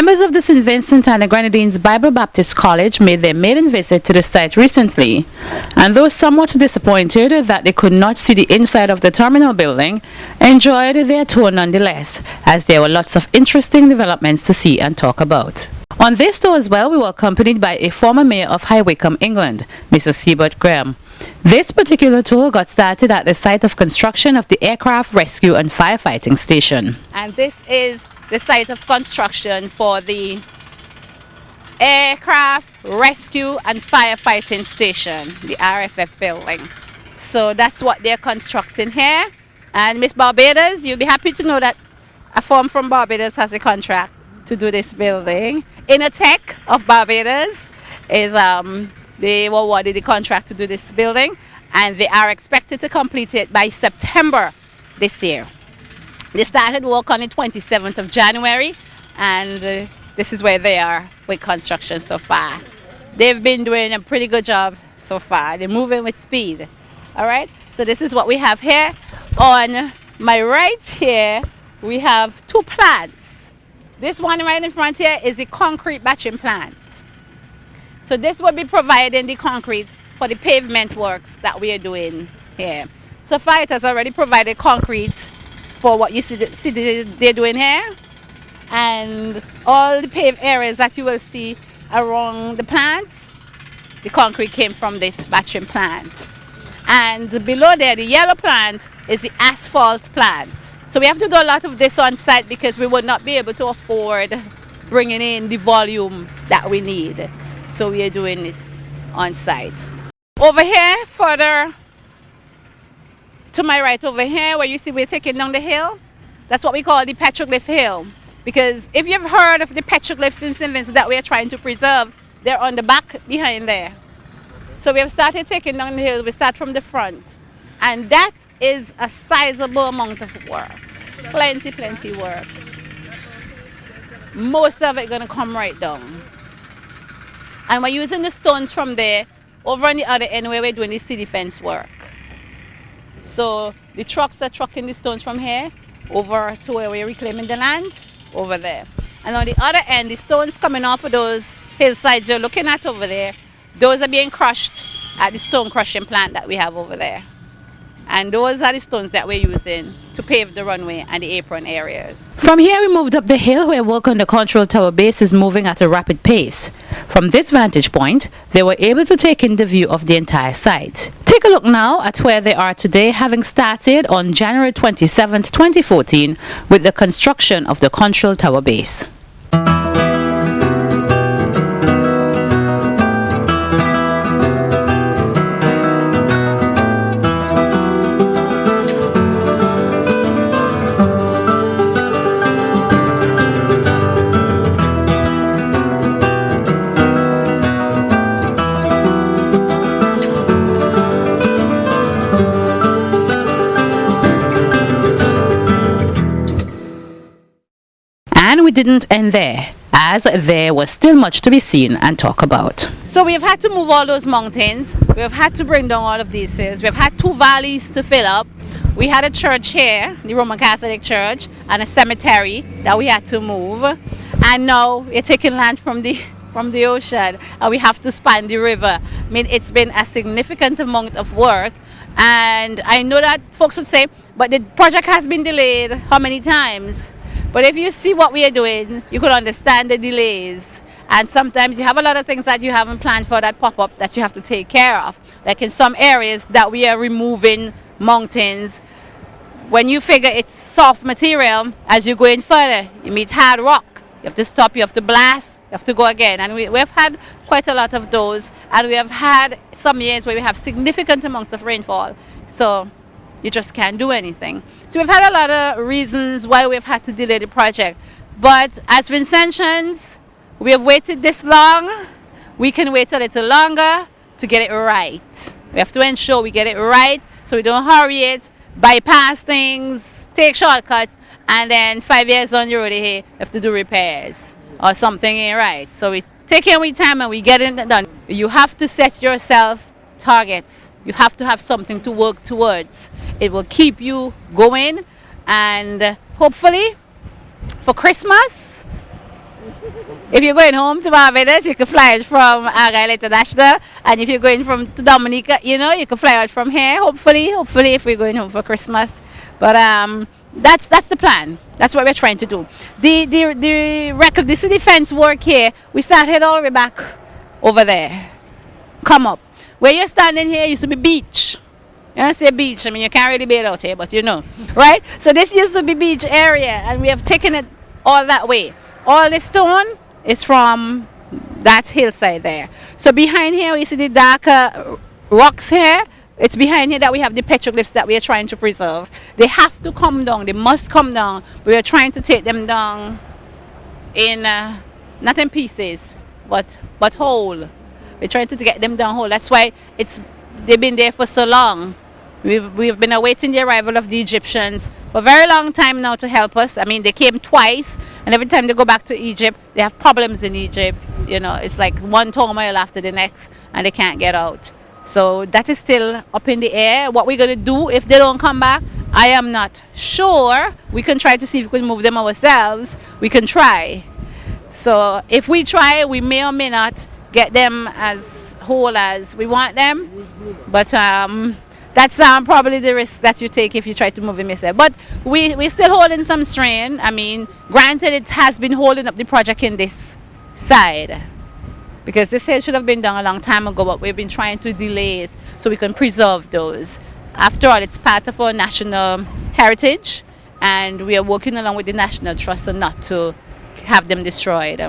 Members of the St. Vincent and the Grenadines Bible Baptist College made their maiden visit to the site recently, and though somewhat disappointed that they could not see the inside of the terminal building, enjoyed their tour nonetheless, as there were lots of interesting developments to see and talk about. On this tour as well, we were accompanied by a former mayor of High Wycombe, England, Mr. Sebert Graham. This particular tour got started at the site of construction of the Aircraft Rescue and Firefighting Station. And this is the site of construction for the Aircraft Rescue and Firefighting Station, the RFF building. So that's what they're constructing here. And Miss Barbados, you'll be happy to know that a firm from Barbados has a contract to do this building. Inotech of Barbados is they were awarded the contract to do this building, and they are expected to complete it by September this year. They started work on the 27th of January, and this is where they are with construction so far. They've been doing a pretty good job so far. They're moving with speed. All right, so this is what we have here. On my right here, we have two plants. This one right in front here is a concrete batching plant. So this will be providing the concrete for the pavement works that we are doing here. So far it has already provided concrete for what you see they're doing here, and all the paved areas that you will see around the plants, the concrete came from this batching plant. And below there, the yellow plant is the asphalt plant. So we have to do a lot of this on site because we would not be able to afford bringing in the volume that we need. So we are doing it on site. Over here, further to my right over here, where you see we're taking down the hill, that's what we call the petroglyph hill. Because if you've heard of the petroglyphs in St. Vincent that we are trying to preserve, they're on the back behind there. So we have started taking down the hill. We start from the front. And that is a sizable amount of work. Plenty work. Most of it going to come right down. And we're using the stones from there over on the other end where we're doing the city fence work. So the trucks are trucking the stones from here over to where we're reclaiming the land over there. And on the other end, the stones coming off of those hillsides you're looking at over there, those are being crushed at the stone crushing plant that we have over there. And those are the stones that we're using to pave the runway and the apron areas. From here we moved up the hill where work on the control tower base is moving at a rapid pace. From this vantage point, they were able to take in the view of the entire site. Take a look now at where they are today, having started on January 27, 2014 with the construction of the control tower base. And we didn't end there, as there was still much to be seen and talk about. So we've had to move all those mountains. We've had to bring down all of these hills. We've had two valleys to fill up. We had a church here, the Roman Catholic Church, and a cemetery that we had to move. And now we're taking land from the ocean, and we have to span the river. I mean, it's been a significant amount of work. And I know that folks would say, but the project has been delayed how many times? But if you see what we are doing, you could understand the delays. And sometimes you have a lot of things that you haven't planned for that pop up that you have to take care of. Like in some areas that we are removing mountains. When you figure it's soft material, as you go in further, you meet hard rock. You have to stop, you have to blast, you have to go again. And we've had quite a lot of those. And we have had some years where we have significant amounts of rainfall. So you just can't do anything. So we've had a lot of reasons why we've had to delay the project. But as Vincentians, we have waited this long. We can wait a little longer to get it right. We have to ensure we get it right so we don't hurry it, bypass things, take shortcuts, and then 5 years on the road here, you have to do repairs or something ain't right. So we take care of our time and we get it done. You have to set yourself targets. You have to have something to work towards. It will keep you going, and hopefully for Christmas If you're going home to Barbados, you can fly out from Argyle International, and if you're going to Dominica, you know, you can fly out from here. Hopefully, if we're going home for Christmas. But that's the plan. That's what we're trying to do. The city defense work here, we started all the way back over there. Come up. Where you're standing here used to be beach. You don't say beach, I mean, you can't really bathe out here, but you know, right? So this used to be beach area, and we have taken it all that way. All the stone is from that hillside there. So behind here, you see the darker rocks here. It's behind here that we have the petroglyphs that we are trying to preserve. They have to come down. They must come down. We are trying to take them down in, not in pieces, but whole. We're trying to get them down whole. That's why they've been there for so long. We've been awaiting the arrival of the Egyptians for a very long time now to help us. I mean, they came twice, and every time they go back to Egypt, they have problems in Egypt. You know, it's like one turmoil after the next, and they can't get out. So that is still up in the air. What we're going to do if they don't come back, I am not sure. We can try to see if we can move them ourselves. We can try. So if we try, we may or may not get them as whole as we want them. But that's probably the risk that you take if you try to move them yourself. But we're still holding some strain. I mean, granted, it has been holding up the project in this side, because this hill should have been done a long time ago, but we've been trying to delay it so we can preserve those. After all, it's part of our national heritage, and we are working along with the National Trust so not to have them destroyed.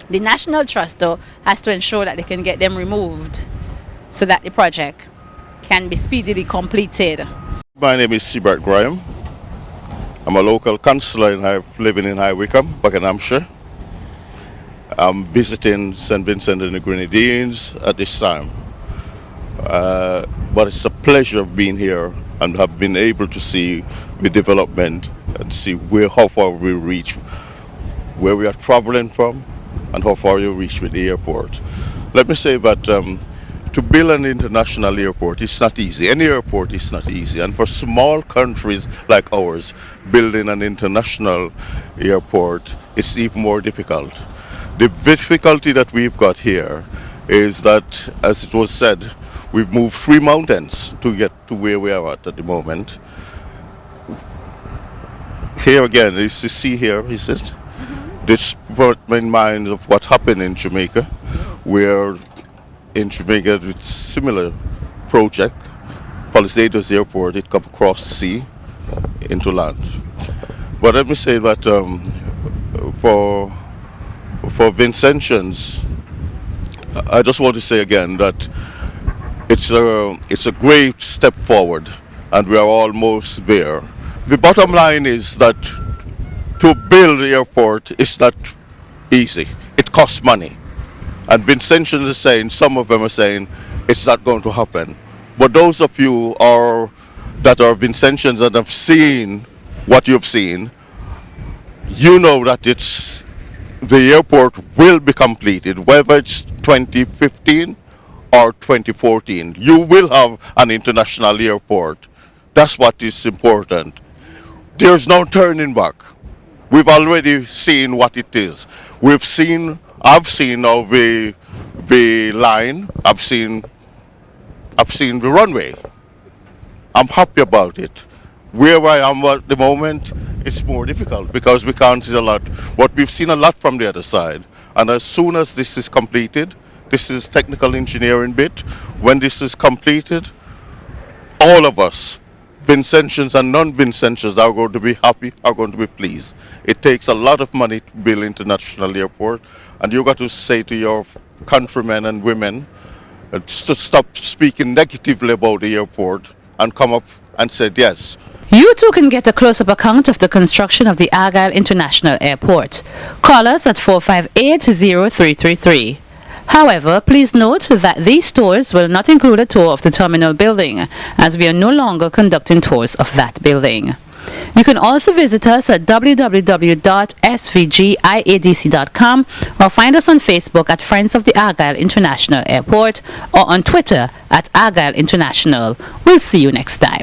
The National Trust, though, has to ensure that they can get them removed so that the project can be speedily completed. My name is Seabert Graham. I'm a local councillor living in High Wycombe, Buckinghamshire. I'm visiting St. Vincent and the Grenadines at this time. But it's a pleasure being here and have been able to see the development and see how far we reach, where we are traveling from, and how far you reach with the airport. Let me say that to build an international airport is not easy. Any airport is not easy. And for small countries like ours, building an international airport is even more difficult. The difficulty that we've got here is that, as it was said, we've moved 3 mountains to get to where we are at the moment. Here again, you see here, is it? Mm-hmm. This brought me in mind of what happened in Jamaica, where in Jamaica it's similar project, Palisados Airport, it come across the sea into land. But let me say that for Vincentians, I just want to say again that it's a great step forward, and we are almost there. The bottom line is that to build the airport is not easy. It costs money. And Vincentians are saying, some of them are saying, it's not going to happen. But those of you that are Vincentians that have seen what you've seen, you know that the airport will be completed, whether it's 2015 or 2014. You will have an international airport. That's what is important. There's no turning back. We've already seen what it is. I've seen now the line. I've seen the runway. I'm happy about it. Where I am at the moment, it's more difficult because we can't see a lot. But we've seen a lot from the other side. And as soon as this is completed, this is technical engineering bit. When this is completed, all of us, Vincentians and non-Vincentians, are going to be happy, are going to be pleased. It takes a lot of money to build international airport, and you got to say to your countrymen and women to stop speaking negatively about the airport and come up and say yes. You too can get a close-up account of the construction of the Argyle International Airport. Call us at 458-0333. However, please note that these tours will not include a tour of the terminal building, as we are no longer conducting tours of that building. You can also visit us at www.svgiadc.com or find us on Facebook at Friends of the Argyle International Airport or on Twitter at Argyle International. We'll see you next time.